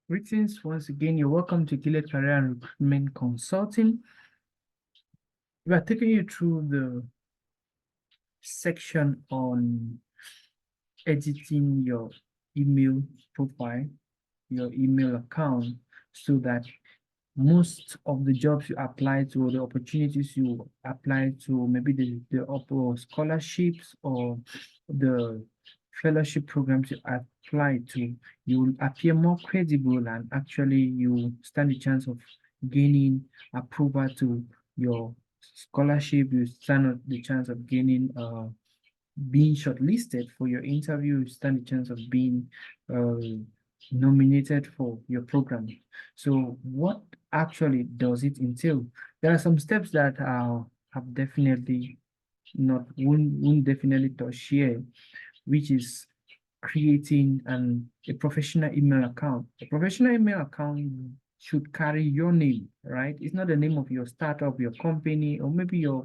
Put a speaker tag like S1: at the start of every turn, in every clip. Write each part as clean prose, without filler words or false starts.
S1: Greetings once again. You're welcome to Gilead Career and Recruitment Consulting. We are taking you through the section on editing your email profile, your email account, so that most of the jobs you apply to, or the opportunities you apply to, maybe the upper scholarships or the fellowship programs you apply to, you will appear more credible, and actually you stand a chance of gaining approval to your scholarship. You stand the chance of gaining being shortlisted for your interview. You stand a chance of being nominated for your program. So what actually does it entail? There are some steps that have definitely not won't definitely touch here, which is creating a professional email account. A professional email account should carry your name, right? It's not the name of your startup, your company, or maybe your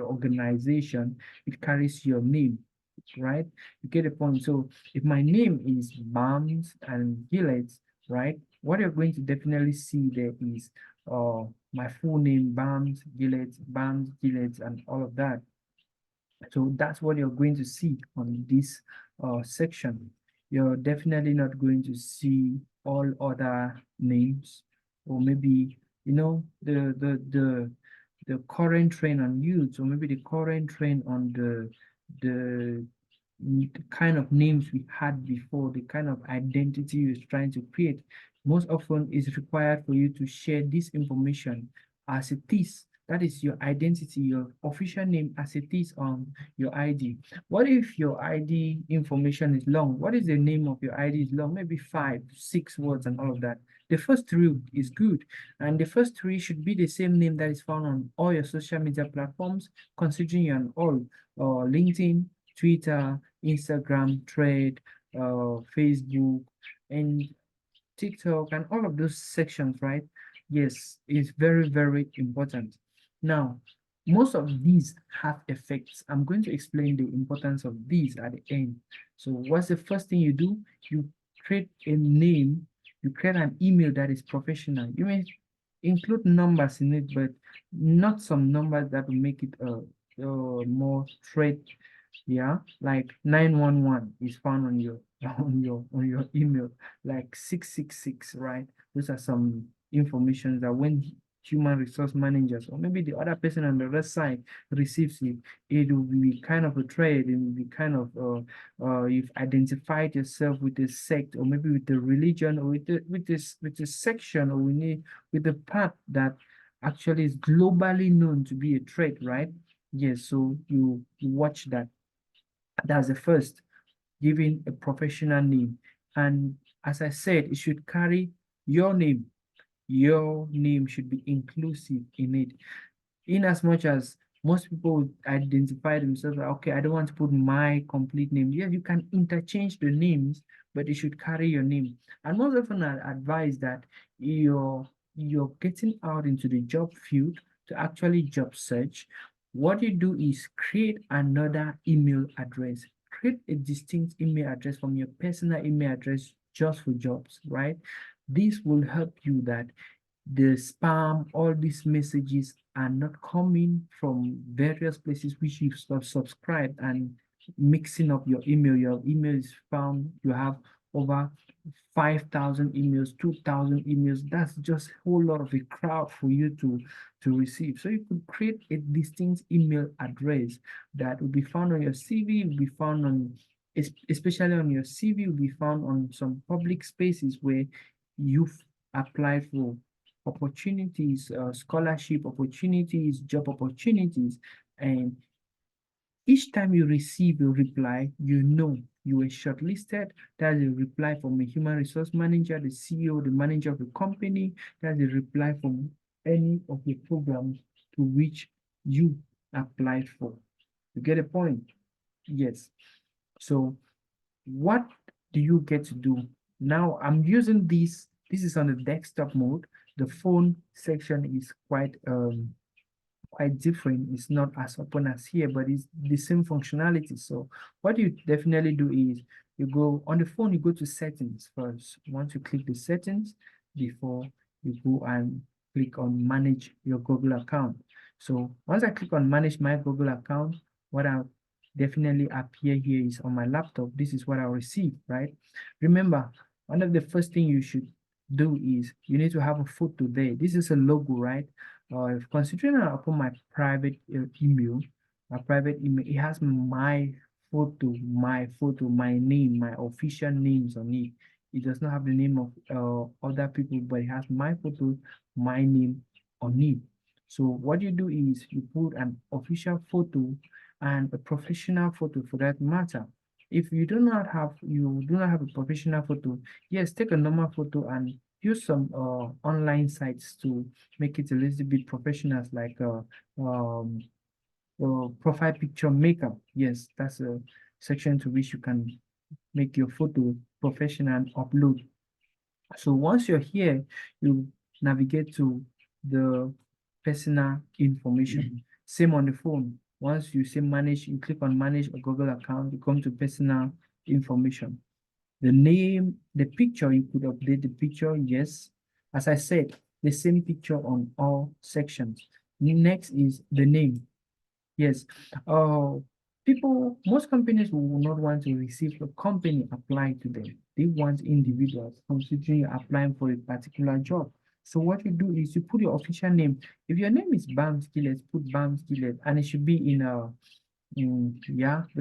S1: organization. It carries your name, right? You get the point. So if my name is Bams and Gillets, right? What you're going to definitely see there is my full name, Bams Gillets, and all of that. So that's what you're going to see on this section. You're definitely not going to see all other names, or maybe, the current trend on youth, or maybe the current trend on the kind of names we had before, the kind of identity you're trying to create. Most often is required for you to share this information as it is. That is your identity, your official name as it is on your ID. What if your ID information is long? What is the name of your ID is long? Maybe 5, 6 words and all of that. The first 3 is good. And the first 3 should be the same name that is found on all your social media platforms, considering you're on all LinkedIn, Twitter, Instagram, Thread, Facebook, and TikTok, and all of those sections, right? Yes, it's very, very important. Now, most of these have effects. I'm going to explain the importance of these at the end. So what's the first thing you do? You create a name, you create an email that is professional. You may include numbers in it, but not some numbers that will make it more threat. Yeah, like 911 is found on your on your email, like 666, right? Those are some information that when human resource managers, or maybe the other person on the other side, receives it, it will be kind of a trade. It will be kind of you've identified yourself with a sect, or maybe with a religion, or with a section, or with a path that actually is globally known to be a threat, right? Yes, so you watch that. That's the first, giving a professional name. And as I said, it should carry your name. Your name should be inclusive in it. In as much as most people would identify themselves, okay, I don't want to put my complete name. Yes, you can interchange the names, but it should carry your name. And most often I advise that you're getting out into the job field to actually job search. What you do is create another email address. Create a distinct email address from your personal email address just for jobs, right? This will help you that the spam, all these messages are not coming from various places which you've subscribed and mixing up your email. Your email is found, you have over 5,000 emails, 2,000 emails. That's just a whole lot of a crowd for you to receive. So you could create a distinct email address that will be found on your CV, will be found on, especially on your CV, will be found on some public spaces where you've applied for opportunities, scholarship opportunities, job opportunities. And each time you receive a reply, you know you were shortlisted. That's a reply from a human resource manager, the CEO, the manager of the company. That's a reply from any of the programs to which you applied for. You get a point? Yes. So what do you get to do? Now I'm using this. This is on the desktop mode. The phone section is quite different. It's not as open as here, but it's the same functionality. So what you definitely do is you go on the phone, you go to settings first. Once you click the settings, before you go and click on manage your Google account. So once I click on manage my Google account, what I definitely appear here is on my laptop. This is what I'll receive, right? Remember, one of the first thing you should do is you need to have a photo there. This is a logo, right? If considering I open my private email, it has my photo, my name, my official names on it. It does not have the name of other people, but it has my photo, my name on it. So what you do is you put an official photo and a professional photo for that matter. If you do not have a professional photo, yes, take a normal photo and use some online sites to make it a little bit professional, like profile picture makeup. Yes, that's a section to which you can make your photo professional and upload. So once you're here, you navigate to the personal information. Same on the phone. Once you say manage, you click on manage a Google account, you come to personal information. The name, the picture, you could update the picture, yes. As I said, the same picture on all sections. Next is the name. Yes. Most companies will not want to receive a company apply to them. They want individuals, considering you're applying for a particular job. So what you do is you put your official name. If your name is Bam Skillet, put Bam Skillet, and it should be the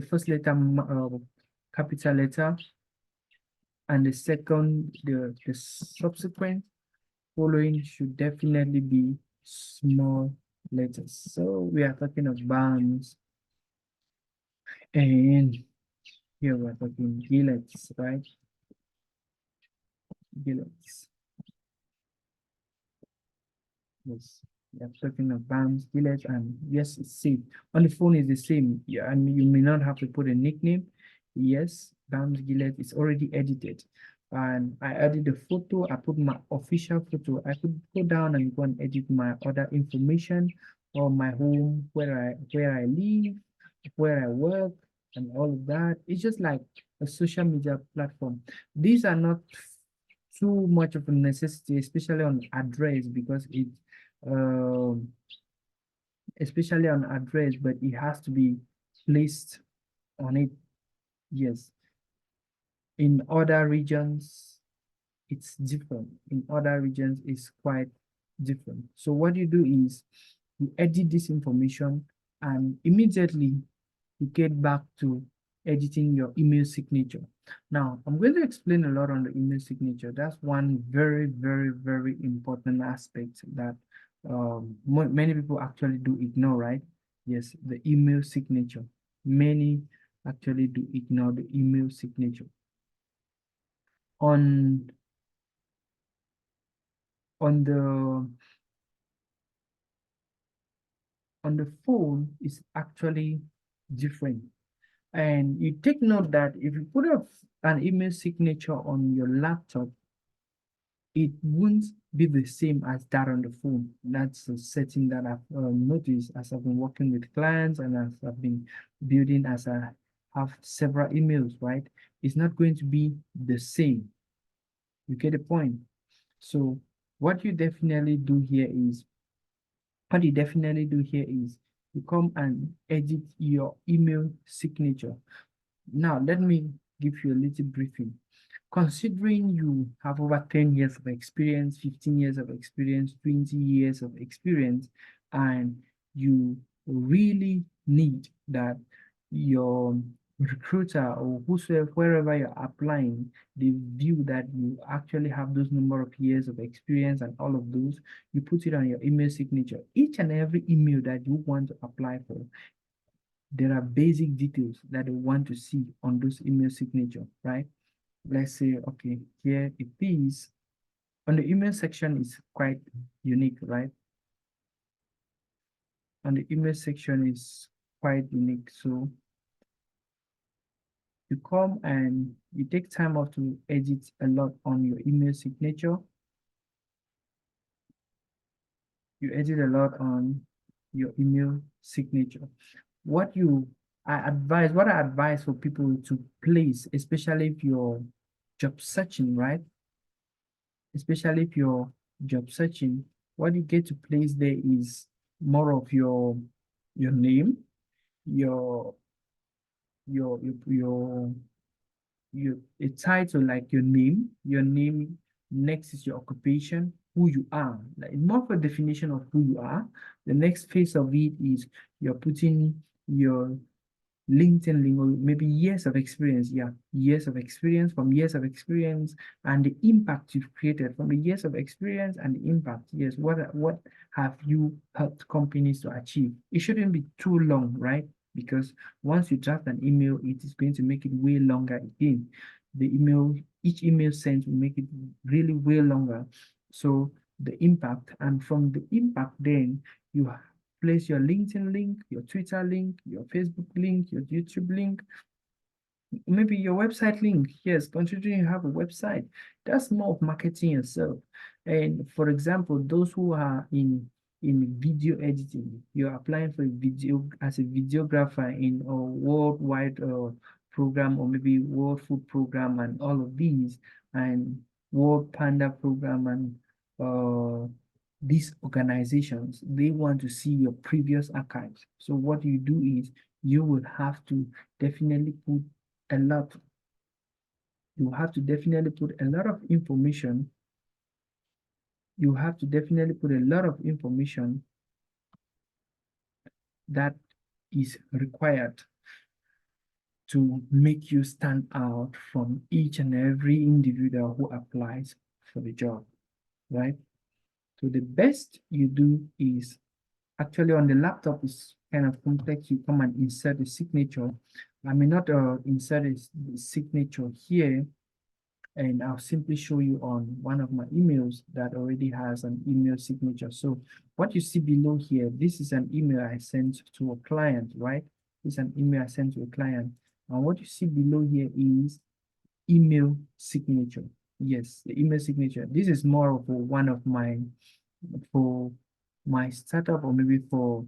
S1: first letter, capital letter, and the second, the subsequent following should definitely be small letters. So we are talking of Bams, and here we're talking Gillets, right? Gillets. Yes, we are talking of Bams, Gillets, and yes, it's same. On the phone is the same. Yeah, and you may not have to put a nickname. Yes, Bams Gillette is already edited. And I added the photo, I put my official photo. I could go down and go and edit my other information or my home, where I live, where I work, and all of that. It's just like a social media platform. These are not too much of a necessity, especially on address, because um but it has to be placed on it. Yes. In other regions, it's different. In other regions, it's quite different. So what you do is you edit this information and immediately you get back to editing your email signature. Now, I'm going to explain a lot on the email signature. That's one very, very, very important aspect that many people actually do ignore, right? Yes, the email signature. Many actually do ignore the email signature. On on the phone is actually different. And you take note that if you put an email signature on your laptop, it won't be the same as that on the phone. That's a setting that I've noticed as I've been working with clients and as I've been building, as I have several emails, right? It's not going to be the same. You get the point? So what you definitely do here is you come and edit your email signature. Now, let me give you a little briefing. Considering you have over 10 years of experience, 15 years of experience, 20 years of experience, and you really need that your recruiter or whosoever, wherever you're applying, they view that you actually have those number of years of experience and all of those, you put it on your email signature. Each and every email that you want to apply for, there are basic details that they want to see on those email signature, right? Let's say, okay, here it is. On the email section is quite unique, right? On the email section is quite unique. So you come and you take time off to edit a lot on your email signature. You edit a lot on your email signature. What you what I advise for people to place, especially if you're job searching, right? Especially if you're job searching, what you get to place there is more of your name, your your a title like your name, next is your occupation, who you are, like more of a definition of who you are. The next phase of it is you're putting your LinkedIn link or maybe years of experience. Yeah, years of experience, from years of experience and the impact you've created from the years of experience and the impact. Yes, what have you helped companies to achieve? It shouldn't be too long, right? Because once you draft an email, it is going to make it way longer again. The email, each email sent will make it really way longer. So the impact, and from the impact, then you place your LinkedIn link, your Twitter link, your Facebook link, your YouTube link, maybe your website link. Yes, considering you have a website, that's more of marketing yourself. And for example, those who are in video editing, you're applying for a video as a videographer in a worldwide program, or maybe World Food Program and all of these, and World Panda Program, and these organizations, they want to see your previous archives. So what you do is you will have to definitely put a lot. You have to definitely put a lot of information. You have to definitely put a lot of information that is required to make you stand out from each and every individual who applies for the job, right? So the best you do is actually on the laptop is kind of complex. You come and insert the signature. I may not insert the signature here, and I'll simply show you on one of my emails that already has an email signature. So what you see below here, this is an email I sent to a client, right? This is an email I sent to a client. And what you see below here is email signature. Yes, the email signature. This is more of one of my, for my startup, or maybe for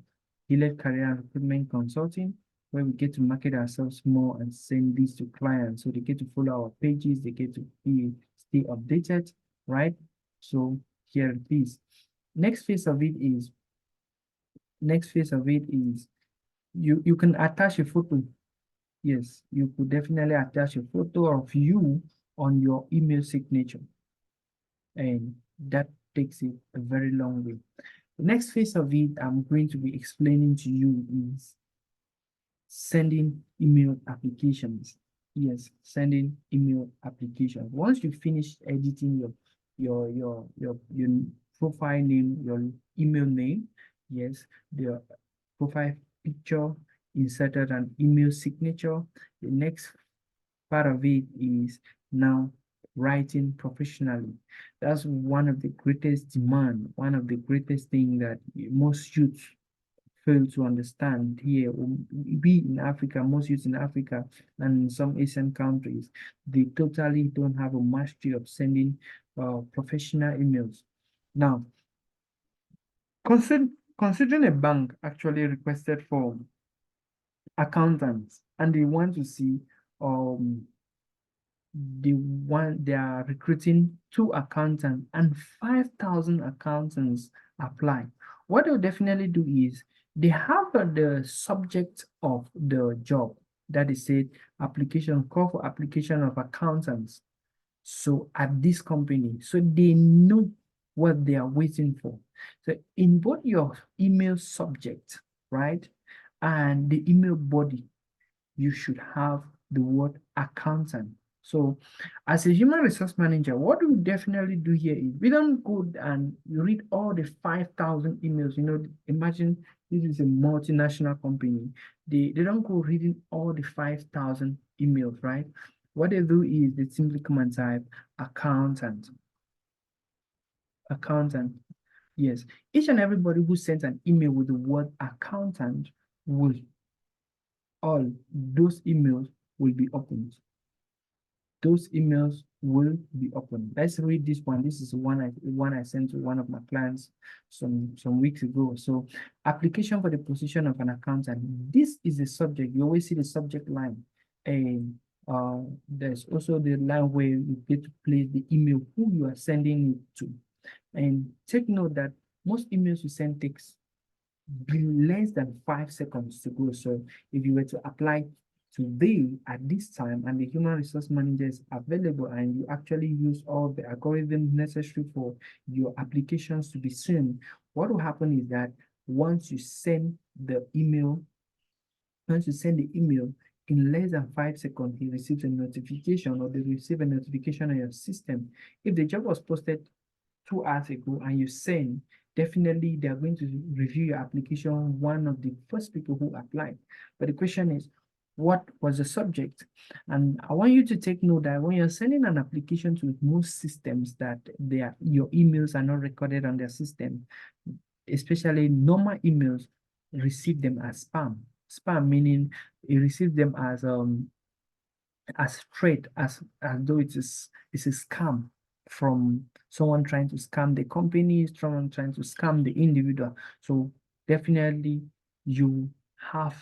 S1: Hillel Career and Recruitment Consulting, where we get to market ourselves more and send these to clients. So they get to follow our pages, they get to stay updated, right? So here it is. Next phase of it is, you can attach a photo. Yes, you could definitely attach a photo of you on your email signature, and that takes it a very long way. The next phase of it I'm going to be explaining to you is sending email applications. Yes, sending email applications. Once you finish editing your profile name, your email name, yes, the profile picture, inserted an email signature. The next part of it is now writing professionally. That's one of the greatest demand, one of the greatest thing that most youths fail to understand here. We in Africa, most youths in Africa and in some Asian countries, they totally don't have a mastery of sending professional emails. Now, considering a bank actually requested for accountants, and they want to see um they are recruiting 2 accountants, and 5,000 accountants apply. What they'll definitely do is they have the subject of the job that is said application, call for application of accountants. So at this company, so they know what they are waiting for. So in both your email subject, right, and the email body, you should have the word accountant. So as a human resource manager, what we definitely do here is we don't go and read all the 5,000 emails. You know, imagine this is a multinational company. They don't go reading all the 5,000 emails, right? What they do is they simply come and type accountant, accountant. Yes, each and everybody who sends an email with the word accountant will, all those emails will be opened. those emails will be open. Let's read this one. This is one I sent to one of my clients some weeks ago. So application for the position of an accountant. This is the subject. You always see the subject line. And there's also the line where you get to place the email who you are sending it to. And take note that most emails you send takes less than 5 seconds to go. So if you were to apply today at this time and the human resource manager is available and you actually use all the algorithms necessary for your applications to be seen, what will happen is that once you send the email, in less than 5 seconds, he receives a notification or they receive a notification on your system. If the job was posted 2 hours ago and you send, definitely they're going to review your application, one of the first people who applied. But the question is, what was the subject? And I want you to take note that when you're sending an application to most systems that your emails are not recorded on their system, especially normal emails, receive them as spam. Spam meaning you receive them as straight as though it's a scam from someone trying to scam the company, someone trying to scam the individual. So definitely you have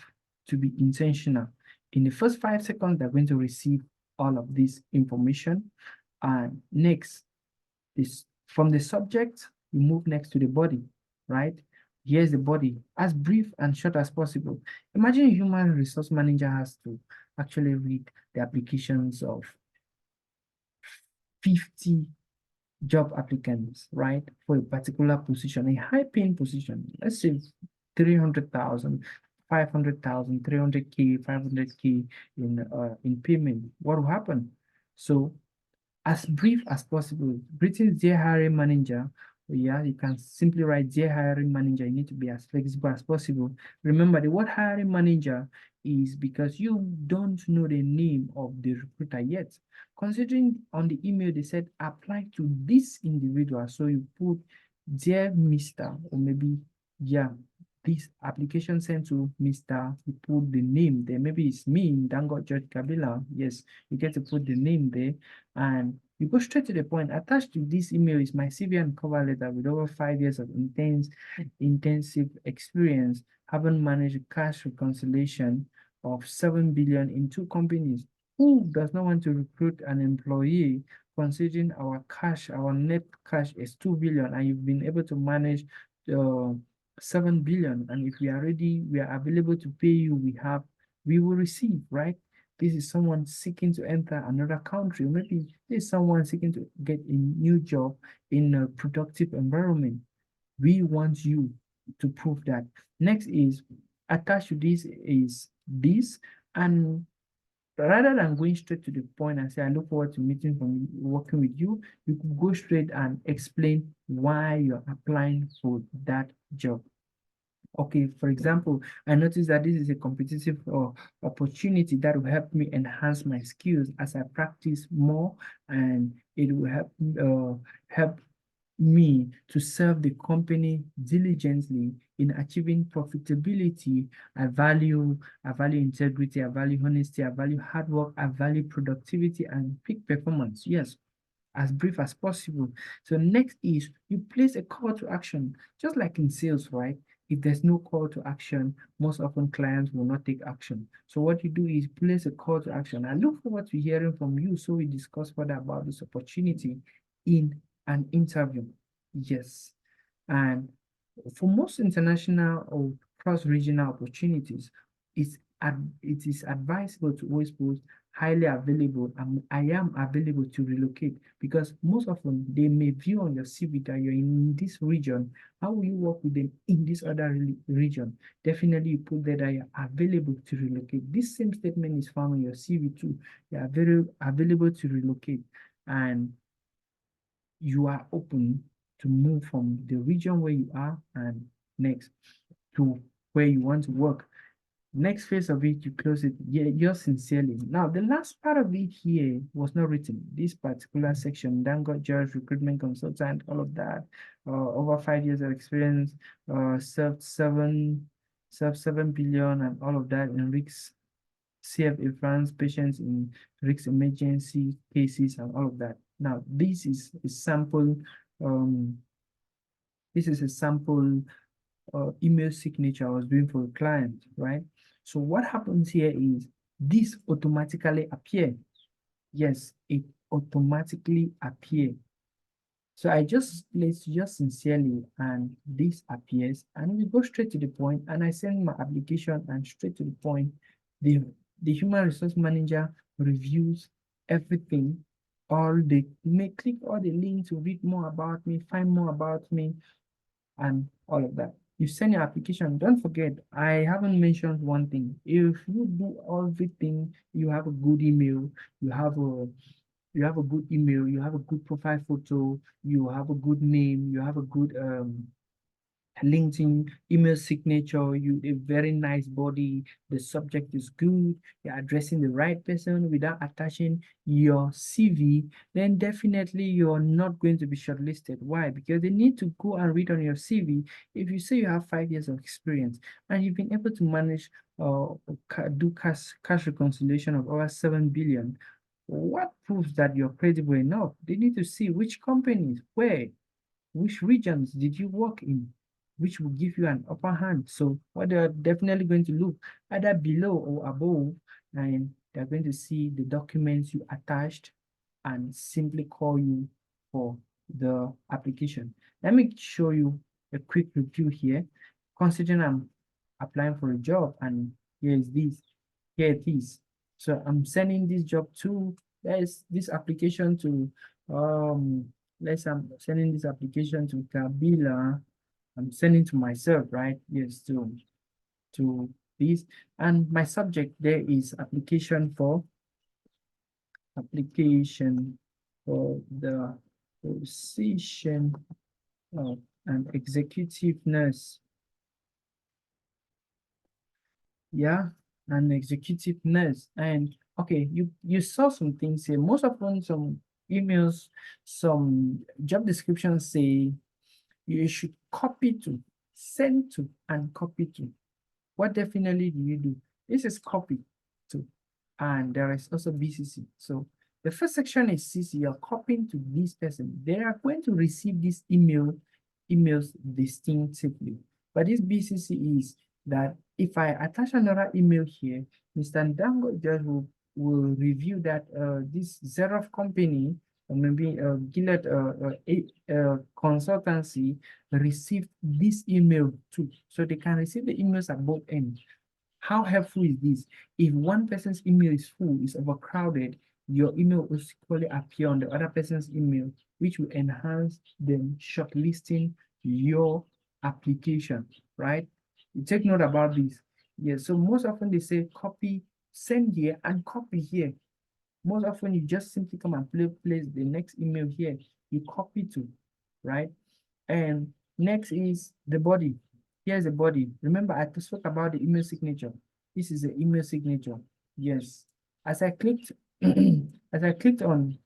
S1: to be intentional. In the first 5 seconds, they're going to receive all of this information. And next is from the subject, you move next to the body, right? Here's the body, as brief and short as possible. Imagine a human resource manager has to actually read the applications of 50 job applicants, right, for a particular position, a high-paying position. Let's say 300,000, 500,000, 300K, 500K in payment. What will happen? So as brief as possible. Greetings, dear hiring manager. Yeah, you can simply write, dear hiring manager. You need to be as flexible as possible. Remember, the word hiring manager is because you don't know the name of the recruiter yet. Considering on the email, they said apply to this individual. So you put, dear Mr. or maybe, yeah, this application sent to Mr. You put the name there. Maybe it's me, Dango George Kabila. Yes, you get to put the name there and you go straight to the point. Attached to this email is my CV and cover letter with over 5 years of intensive experience, having managed cash reconciliation of 7 billion in 2 companies. Who does not want to recruit an employee considering our net cash is 2 billion and you've been able to manage 7 billion, and if we are ready, we are available to pay you, we will receive, right? This is someone seeking to enter another country. Maybe this is someone seeking to get a new job in a productive environment. We want you to prove that. Next is attached to this is this, and rather than going straight to the point and say, I look forward to working with you, you could go straight and explain why you're applying for that job. Okay, for example, I noticed that this is a competitive opportunity that will help me enhance my skills as I practice more, and it will help me to serve the company diligently in achieving profitability. I value integrity, I value honesty, I value hard work, I value productivity and peak performance. Yes, as brief as possible. So next is you place a call to action, just like in sales, right? If there's no call to action, most often clients will not take action. So what you do is place a call to action. I look forward to hearing from you so we discuss further about this opportunity in an interview. Yes. And for most international or cross-regional opportunities, it is advisable to always post highly available and I am available to relocate, because most often they may view on your CV that you're in this region. How will you work with them in this other region? Definitely you put there that you're available to relocate. This same statement is found on your CV too. You are very available to relocate and you are open to move from the region where you are and next to where you want to work. Next phase of it, you close it, yeah, yours sincerely. Now, the last part of it here was not written. This particular section, Dango George, recruitment consultant, all of that, over 5 years of experience, served 7 billion and all of that in risks CFA France patients in risk emergency cases and all of that. Now, this is a sample, um, this is a sample email signature I was doing for a client, right? So what happens here is this automatically appear. Yes, it automatically appear. So let's just sincerely, and this appears, and we go straight to the point, and I send my application and straight to the point. The the human resource manager reviews everything. All the may click all the link to read more about me, find more about me, and all of that. You send your application. Don't forget, I haven't mentioned one thing. If you do everything, you have a good email, you have a you have a good email, you have a good profile photo, you have a good name, you have a good LinkedIn email signature, you a very nice body, the subject is good, you're addressing the right person without attaching your CV, then definitely you're not going to be shortlisted. Why? Because they need to go and read on your CV. If you say you have 5 years of experience and you've been able to manage do cash reconciliation of over 7 billion, what proves that you're credible enough? They need to see which companies, where, which regions did you work in, which will give you an upper hand. So what they're definitely going to look either below or above, and they're going to see the documents you attached and simply call you for the application. Let me show you a quick review here. Considering I'm applying for a job, and here is this, here it is. So I'm sending this job to, there's this application to, I'm sending this application to Kabila. I'm sending to myself, right? Yes, to this. And my subject there is application for the position of an executive nurse. Yeah, an executive nurse. And okay, you saw some things here. Most often some emails, some job descriptions say you should copy to, send to, and copy to. What definitely do you do? This is copy to, and there is also BCC. So the first section is CC, you're copying to this person. They are going to receive this emails distinctively. But this BCC is that if I attach another email here, Mr. Ndango just will review that this Xerox company, or maybe Gilead consultancy received this email too. So they can receive the emails at both ends. How helpful is this? If one person's email is full, is overcrowded, your email will equally appear on the other person's email, which will enhance them shortlisting your application, right? You take note about this. Yes, so most often they say copy, send here, and copy here. Most often you just simply come and place the next email here. You copy to, right? And next is the body. Here's the body. Remember, I spoke about the email signature. This is the email signature. Yes. As I clicked, as I clicked on,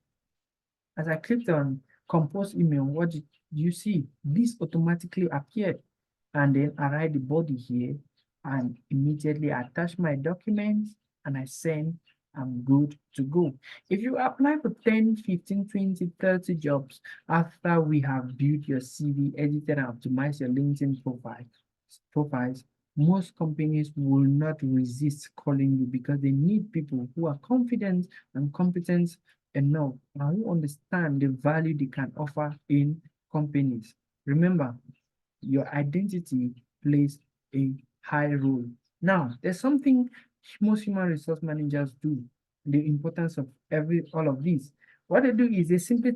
S1: as I clicked on compose email, what did you see? This automatically appeared. And then I write the body here and immediately attach my documents and I send. I'm good to go. If you apply for 10, 15, 20, 30 jobs after we have built your CV, edited and optimized your LinkedIn profiles, most companies will not resist calling you because they need people who are confident and competent enough and who understand the value they can offer in companies. Remember, your identity plays a high role. Now, there's something most human resource managers do, the importance of all of these. What they do is they simply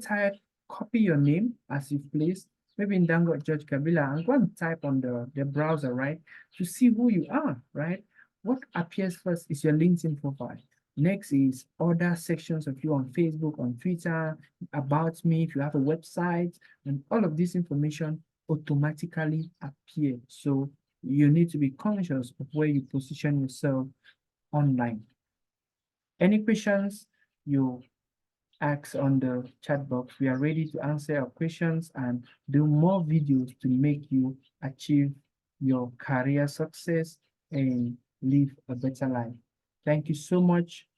S1: copy your name as you've placed, maybe in Dango George Kabila, and go and type on the browser, right, to see who you are, right? What appears first is your LinkedIn profile. Next is other sections of you on Facebook, on Twitter, about me, if you have a website, and all of this information automatically appear. So you need to be conscious of where you position yourself online. Any questions you ask on the chat box, we are ready to answer your questions and do more videos to make you achieve your career success and live a better life. Thank you so much.